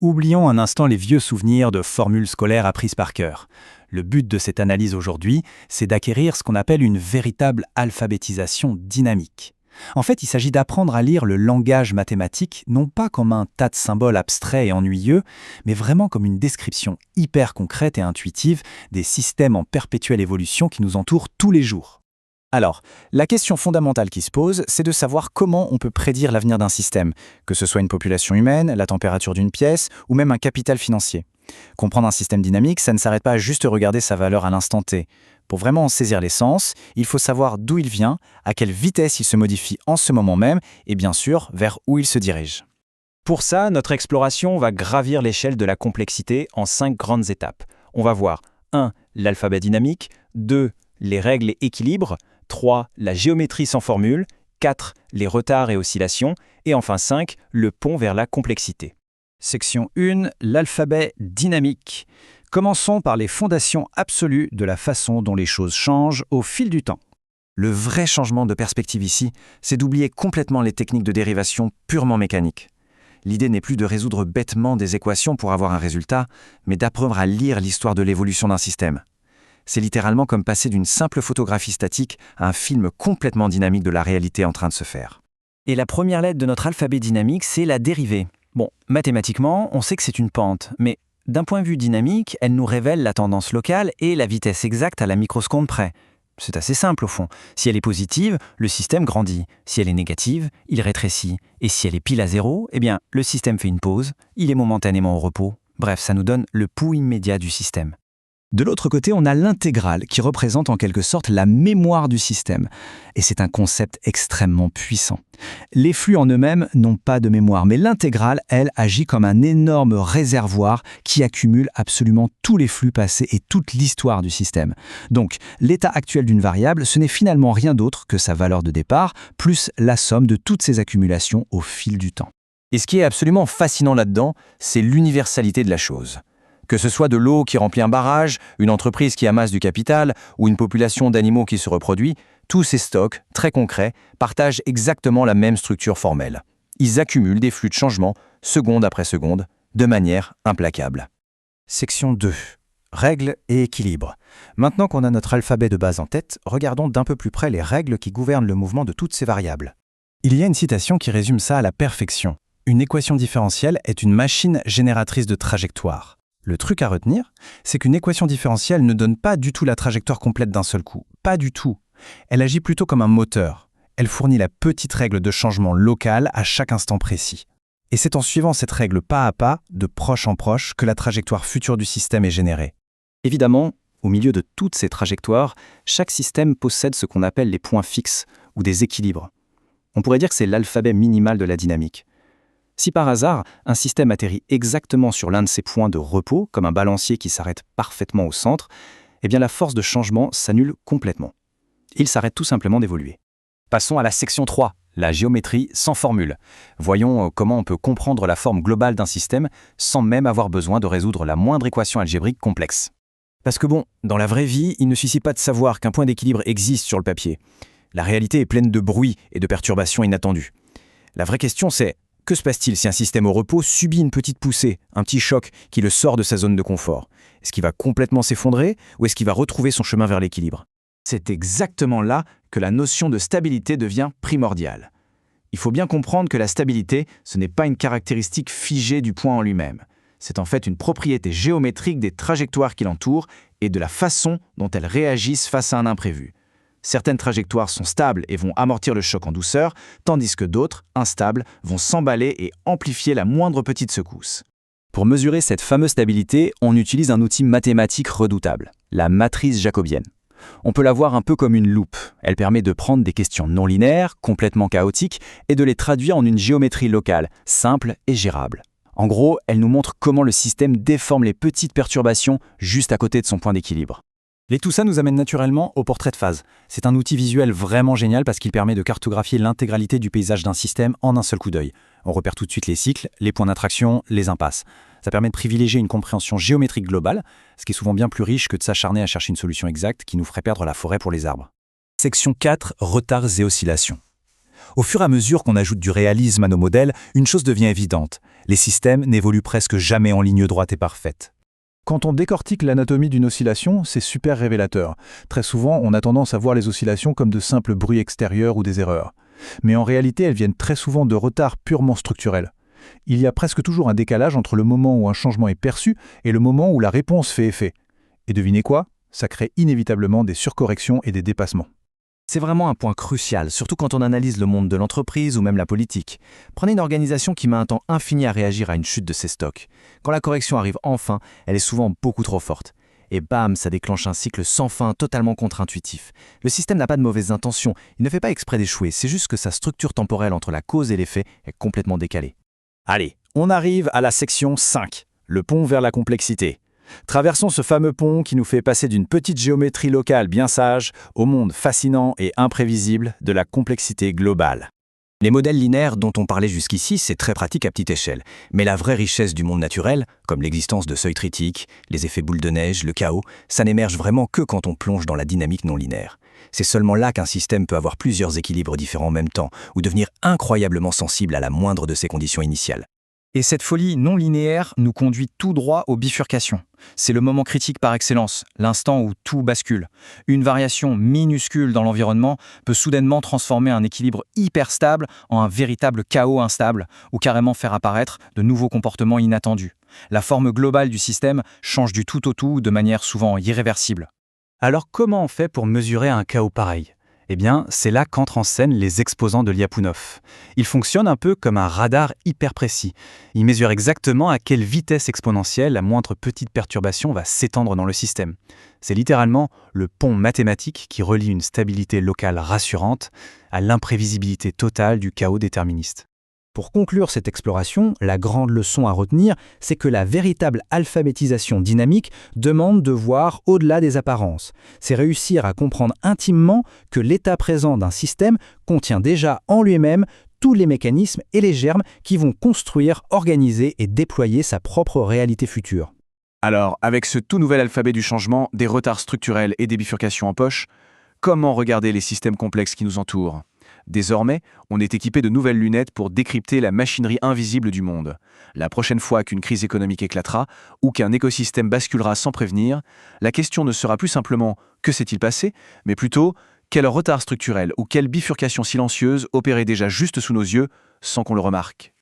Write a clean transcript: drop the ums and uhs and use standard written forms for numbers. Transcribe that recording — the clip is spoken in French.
Oublions un instant les vieux souvenirs de formules scolaires apprises par cœur. Le but de cette analyse aujourd'hui, c'est d'acquérir ce qu'on appelle une véritable alphabétisation dynamique. En fait, il s'agit d'apprendre à lire le langage mathématique, non pas comme un tas de symboles abstraits et ennuyeux, mais vraiment comme une description hyper concrète et intuitive des systèmes en perpétuelle évolution qui nous entourent tous les jours. Alors, la question fondamentale qui se pose, c'est de savoir comment on peut prédire l'avenir d'un système, que ce soit une population humaine, la température d'une pièce ou même un capital financier. Comprendre un système dynamique, ça ne s'arrête pas à juste regarder sa valeur à l'instant T. Pour vraiment en saisir l'essence, il faut savoir d'où il vient, à quelle vitesse il se modifie en ce moment même et bien sûr vers où il se dirige. Pour ça, notre exploration va gravir l'échelle de la complexité en 5 grandes étapes. On va voir 1. L'alphabet dynamique, 2. Les règles et équilibres, 3. La géométrie sans formule, 4. Les retards et oscillations, et enfin 5. Le pont vers la complexité. Section 1. L'alphabet dynamique. Commençons par les fondations absolues de la façon dont les choses changent au fil du temps. Le vrai changement de perspective ici, c'est d'oublier complètement les techniques de dérivation purement mécaniques. L'idée n'est plus de résoudre bêtement des équations pour avoir un résultat, mais d'apprendre à lire l'histoire de l'évolution d'un système. C'est littéralement comme passer d'une simple photographie statique à un film complètement dynamique de la réalité en train de se faire. Et la première lettre de notre alphabet dynamique, c'est la dérivée. Bon, mathématiquement, on sait que c'est une pente, mais d'un point de vue dynamique, elle nous révèle la tendance locale et la vitesse exacte à la microseconde près. C'est assez simple au fond. Si elle est positive, le système grandit. Si elle est négative, il rétrécit. Et si elle est pile à zéro, eh bien, le système fait une pause, il est momentanément au repos. Bref, ça nous donne le pouls immédiat du système. De l'autre côté, on a l'intégrale qui représente en quelque sorte la mémoire du système. Et c'est un concept extrêmement puissant. Les flux en eux-mêmes n'ont pas de mémoire, mais l'intégrale, elle, agit comme un énorme réservoir qui accumule absolument tous les flux passés et toute l'histoire du système. Donc, l'état actuel d'une variable, ce n'est finalement rien d'autre que sa valeur de départ, plus la somme de toutes ces accumulations au fil du temps. Et ce qui est absolument fascinant là-dedans, c'est l'universalité de la chose. Que ce soit de l'eau qui remplit un barrage, une entreprise qui amasse du capital ou une population d'animaux qui se reproduit, tous ces stocks, très concrets, partagent exactement la même structure formelle. Ils accumulent des flux de changement, seconde après seconde, de manière implacable. Section 2. Règles et équilibres. Maintenant qu'on a notre alphabet de base en tête, regardons d'un peu plus près les règles qui gouvernent le mouvement de toutes ces variables. Il y a une citation qui résume ça à la perfection. Une équation différentielle est une machine génératrice de trajectoires. Le truc à retenir, c'est qu'une équation différentielle ne donne pas du tout la trajectoire complète d'un seul coup. Pas du tout. Elle agit plutôt comme un moteur. Elle fournit la petite règle de changement local à chaque instant précis. Et c'est en suivant cette règle pas à pas, de proche en proche, que la trajectoire future du système est générée. Évidemment, au milieu de toutes ces trajectoires, chaque système possède ce qu'on appelle les points fixes, ou des équilibres. On pourrait dire que c'est l'alphabet minimal de la dynamique. Si par hasard, un système atterrit exactement sur l'un de ces points de repos, comme un balancier qui s'arrête parfaitement au centre, eh bien la force de changement s'annule complètement. Il s'arrête tout simplement d'évoluer. Passons à la section 3, la géométrie sans formule. Voyons comment on peut comprendre la forme globale d'un système sans même avoir besoin de résoudre la moindre équation algébrique complexe. Parce que bon, dans la vraie vie, il ne suffit pas de savoir qu'un point d'équilibre existe sur le papier. La réalité est pleine de bruit et de perturbations inattendues. La vraie question c'est: que se passe-t-il si un système au repos subit une petite poussée, un petit choc qui le sort de sa zone de confort? Est-ce qu'il va complètement s'effondrer ou est-ce qu'il va retrouver son chemin vers l'équilibre? C'est exactement là que la notion de stabilité devient primordiale. Il faut bien comprendre que la stabilité, ce n'est pas une caractéristique figée du point en lui-même. C'est en fait une propriété géométrique des trajectoires qui l'entourent et de la façon dont elles réagissent face à un imprévu. Certaines trajectoires sont stables et vont amortir le choc en douceur, tandis que d'autres, instables, vont s'emballer et amplifier la moindre petite secousse. Pour mesurer cette fameuse stabilité, on utilise un outil mathématique redoutable, la matrice jacobienne. On peut la voir un peu comme une loupe. Elle permet de prendre des questions non linéaires, complètement chaotiques, et de les traduire en une géométrie locale, simple et gérable. En gros, elle nous montre comment le système déforme les petites perturbations juste à côté de son point d'équilibre. Et tout ça nous amène naturellement au portrait de phase. C'est un outil visuel vraiment génial parce qu'il permet de cartographier l'intégralité du paysage d'un système en un seul coup d'œil. On repère tout de suite les cycles, les points d'attraction, les impasses. Ça permet de privilégier une compréhension géométrique globale, ce qui est souvent bien plus riche que de s'acharner à chercher une solution exacte qui nous ferait perdre la forêt pour les arbres. Section 4, retards et oscillations. Au fur et à mesure qu'on ajoute du réalisme à nos modèles, une chose devient évidente. Les systèmes n'évoluent presque jamais en ligne droite et parfaite. Quand on décortique l'anatomie d'une oscillation, c'est super révélateur. Très souvent, on a tendance à voir les oscillations comme de simples bruits extérieurs ou des erreurs. Mais en réalité, elles viennent très souvent de retards purement structurels. Il y a presque toujours un décalage entre le moment où un changement est perçu et le moment où la réponse fait effet. Et devinez quoi? Ça crée inévitablement des surcorrections et des dépassements. C'est vraiment un point crucial, surtout quand on analyse le monde de l'entreprise ou même la politique. Prenez une organisation qui met un temps infini à réagir à une chute de ses stocks. Quand la correction arrive enfin, elle est souvent beaucoup trop forte. Et bam, ça déclenche un cycle sans fin, totalement contre-intuitif. Le système n'a pas de mauvaises intentions, il ne fait pas exprès d'échouer, c'est juste que sa structure temporelle entre la cause et l'effet est complètement décalée. Allez, on arrive à la section 5, le pont vers la complexité. Traversons ce fameux pont qui nous fait passer d'une petite géométrie locale bien sage au monde fascinant et imprévisible de la complexité globale. Les modèles linéaires dont on parlait jusqu'ici, c'est très pratique à petite échelle. Mais la vraie richesse du monde naturel, comme l'existence de seuils critiques, les effets boule de neige, le chaos, ça n'émerge vraiment que quand on plonge dans la dynamique non linéaire. C'est seulement là qu'un système peut avoir plusieurs équilibres différents en même temps, ou devenir incroyablement sensible à la moindre de ses conditions initiales. Et cette folie non linéaire nous conduit tout droit aux bifurcations. C'est le moment critique par excellence, l'instant où tout bascule. Une variation minuscule dans l'environnement peut soudainement transformer un équilibre hyper stable en un véritable chaos instable, ou carrément faire apparaître de nouveaux comportements inattendus. La forme globale du système change du tout au tout de manière souvent irréversible. Alors comment on fait pour mesurer un chaos pareil? Eh bien, c'est là qu'entrent en scène les exposants de Lyapunov. Ils fonctionnent un peu comme un radar hyper précis. Ils mesurent exactement à quelle vitesse exponentielle la moindre petite perturbation va s'étendre dans le système. C'est littéralement le pont mathématique qui relie une stabilité locale rassurante à l'imprévisibilité totale du chaos déterministe. Pour conclure cette exploration, la grande leçon à retenir, c'est que la véritable alphabétisation dynamique demande de voir au-delà des apparences. C'est réussir à comprendre intimement que l'état présent d'un système contient déjà en lui-même tous les mécanismes et les germes qui vont construire, organiser et déployer sa propre réalité future. Alors, avec ce tout nouvel alphabet du changement, des retards structurels et des bifurcations en poche, comment regarder les systèmes complexes qui nous entourent ? Désormais, on est équipé de nouvelles lunettes pour décrypter la machinerie invisible du monde. La prochaine fois qu'une crise économique éclatera ou qu'un écosystème basculera sans prévenir, la question ne sera plus simplement « que s'est-il passé ?», mais plutôt « quel retard structurel ou quelle bifurcation silencieuse opérait déjà juste sous nos yeux sans qu'on le remarque ?»